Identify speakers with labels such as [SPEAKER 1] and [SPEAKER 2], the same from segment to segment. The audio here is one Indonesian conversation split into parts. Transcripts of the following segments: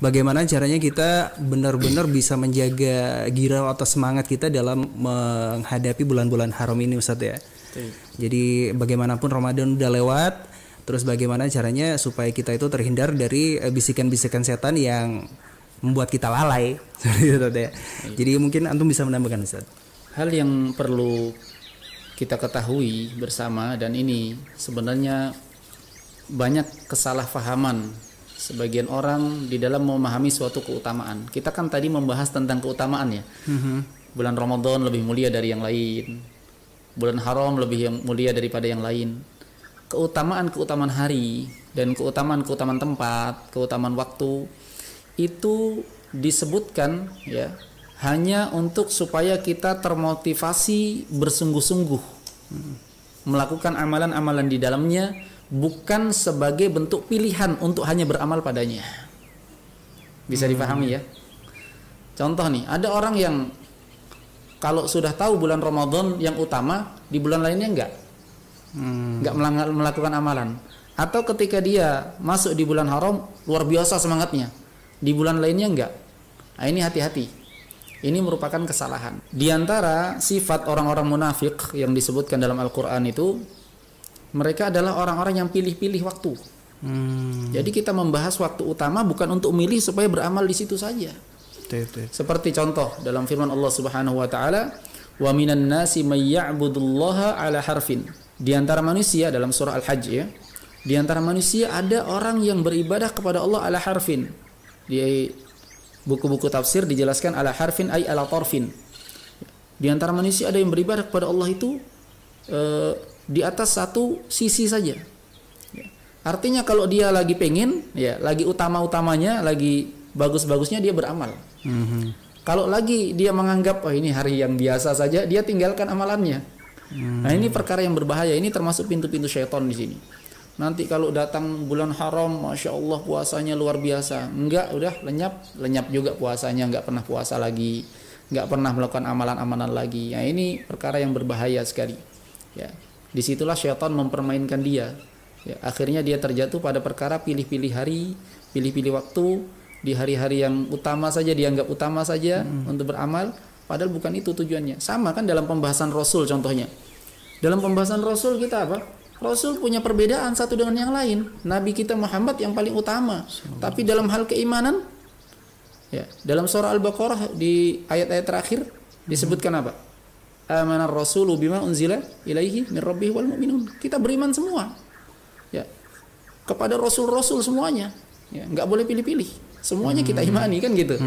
[SPEAKER 1] bagaimana caranya kita benar-benar bisa menjaga girau atau semangat kita dalam menghadapi bulan-bulan haram ini, Ustadz ya. Jadi bagaimanapun Ramadan udah lewat, terus bagaimana caranya supaya kita itu terhindar dari bisikan-bisikan setan yang membuat kita lalai. Jadi mungkin antum bisa menambahkan, Ustaz.
[SPEAKER 2] Hal yang perlu kita ketahui bersama, dan ini sebenarnya banyak kesalahpahaman sebagian orang di dalam memahami suatu keutamaan. Kita kan tadi membahas tentang keutamaan ya. Bulan Ramadan lebih mulia dari yang lain. Bulan haram lebih mulia daripada yang lain. Keutamaan hari dan keutamaan tempat, keutamaan waktu itu disebutkan ya hanya untuk supaya kita termotivasi bersungguh-sungguh melakukan amalan-amalan di dalamnya, bukan sebagai bentuk pilihan untuk hanya beramal padanya. Bisa dipahami ya? Contoh nih, ada orang yang kalau sudah tahu bulan Ramadan yang utama, di bulan lainnya enggak melakukan amalan. Atau ketika dia masuk di bulan haram, luar biasa semangatnya, di bulan lainnya enggak. Nah, ini hati-hati. Ini merupakan kesalahan. Di antara sifat orang-orang munafik yang disebutkan dalam Al-Quran itu, mereka adalah orang-orang yang pilih-pilih waktu. Jadi kita membahas waktu utama bukan untuk milih supaya beramal di situ saja. Seperti contoh dalam firman Allah Subhanahu wa taala, "Wa minan nasi may ya'budullaha 'ala harfin." Di antara manusia, dalam surah Al-Hajj ya. Di antara manusia ada orang yang beribadah kepada Allah 'ala harfin. Di buku-buku tafsir dijelaskan 'ala harfin ay 'ala tarfin. Di antara manusia ada yang beribadah kepada Allah itu di atas satu sisi saja. Artinya kalau dia lagi pengen, ya lagi utama-utamanya, lagi bagus-bagusnya dia beramal. Kalau lagi dia menganggap ini hari yang biasa saja, dia tinggalkan amalannya. Nah, ini perkara yang berbahaya. Ini termasuk pintu-pintu syaitan di sini. Nanti kalau datang bulan haram, masya Allah puasanya luar biasa. Enggak, udah lenyap juga puasanya, enggak pernah puasa lagi, enggak pernah melakukan amalan-amalan lagi. Nah, ini perkara yang berbahaya sekali. Ya, disitulah syaitan mempermainkan dia. Ya, akhirnya dia terjatuh pada perkara pilih-pilih hari, pilih-pilih waktu. Di hari-hari yang utama saja dianggap utama saja untuk beramal, padahal bukan itu tujuannya. Sama kan dalam pembahasan Rasul contohnya. Dalam pembahasan Rasul kita apa? Rasul punya perbedaan satu dengan yang lain. Nabi kita Muhammad yang paling utama. Tapi dalam hal keimanan, ya, dalam surah Al-Baqarah di ayat-ayat terakhir disebutkan apa? Amanar Rasulu bima unzila ilaihi min rabbih wal mu'minun. Kita beriman semua. Ya. Kepada rasul-rasul semuanya. Ya, enggak boleh pilih-pilih. Semuanya kita imani kan gitu.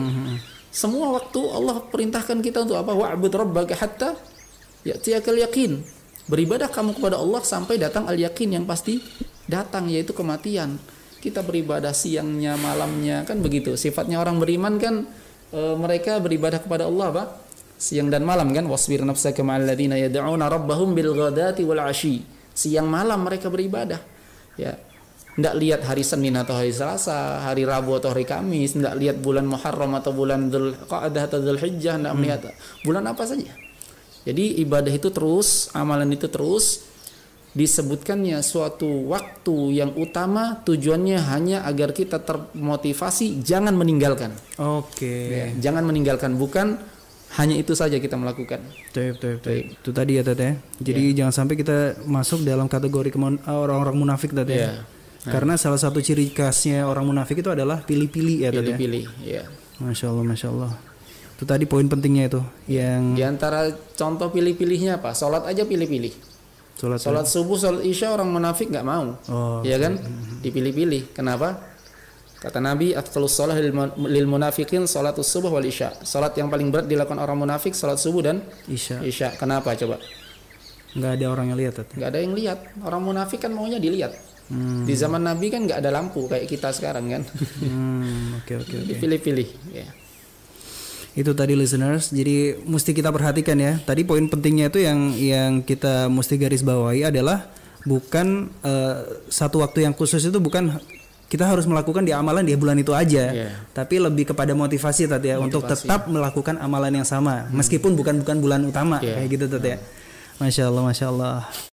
[SPEAKER 2] Semua waktu Allah perintahkan kita untuk apa? Wa'bud rabbaka hatta ya'tiyakal yaqin. Beribadah kamu kepada Allah sampai datang al-yaqin yang pasti datang, yaitu kematian. Kita beribadah siangnya, malamnya, kan begitu. Sifatnya orang beriman kan mereka beribadah kepada Allah apa? Siang dan malam kan. Wasbir nafsaka ma'al ladzina yad'una rabbahum bil ghadati wal 'ashi. Siang malam mereka beribadah. Ya. Tidak lihat hari Senin atau hari Selasa, hari Rabu atau hari Kamis, tidak lihat bulan Muharram atau bulan Dzulqa'dah atau Dzulhijjah, tidak melihat bulan apa saja. Jadi ibadah itu terus, amalan itu terus, disebutkannya suatu waktu yang utama, tujuannya hanya agar kita termotivasi, jangan meninggalkan. Ya, jangan meninggalkan, bukan hanya itu saja kita melakukan.
[SPEAKER 1] Itu tadi ya Tete. Jadi jangan sampai kita masuk dalam kategori orang-orang munafik Tete. Karena salah satu ciri khasnya orang munafik itu adalah pilih-pilih ya Tete.
[SPEAKER 2] Pilih-pilih, ya.
[SPEAKER 1] Masya Allah. Itu tadi poin pentingnya itu. Yang
[SPEAKER 2] di antara contoh pilih-pilihnya apa? Salat aja pilih-pilih. Salat subuh, salat isya orang munafik nggak mau. Ya kan? Dipilih-pilih. Kenapa? Kata Nabi, afdhalus shalah lil munafiqin salatus subuh wal isya. Salat yang paling berat dilakukan orang munafik salat subuh dan isya. Kenapa coba?
[SPEAKER 1] Nggak ada orang yang lihat.
[SPEAKER 2] Nggak ada yang lihat. Orang munafik kan maunya dilihat. Di zaman Nabi kan nggak ada lampu kayak kita sekarang kan.
[SPEAKER 1] Oke.
[SPEAKER 2] Dipilih-pilih. Ya.
[SPEAKER 1] Itu tadi listeners. Jadi mesti kita perhatikan ya. Tadi poin pentingnya itu yang kita mesti garis bawahi adalah bukan satu waktu yang khusus itu bukan kita harus melakukan di amalan di bulan itu aja, tapi lebih kepada motivasi tadi ya, untuk tetap melakukan amalan yang sama meskipun bukan bulan utama kayak gitu tadi ya. Masya Allah.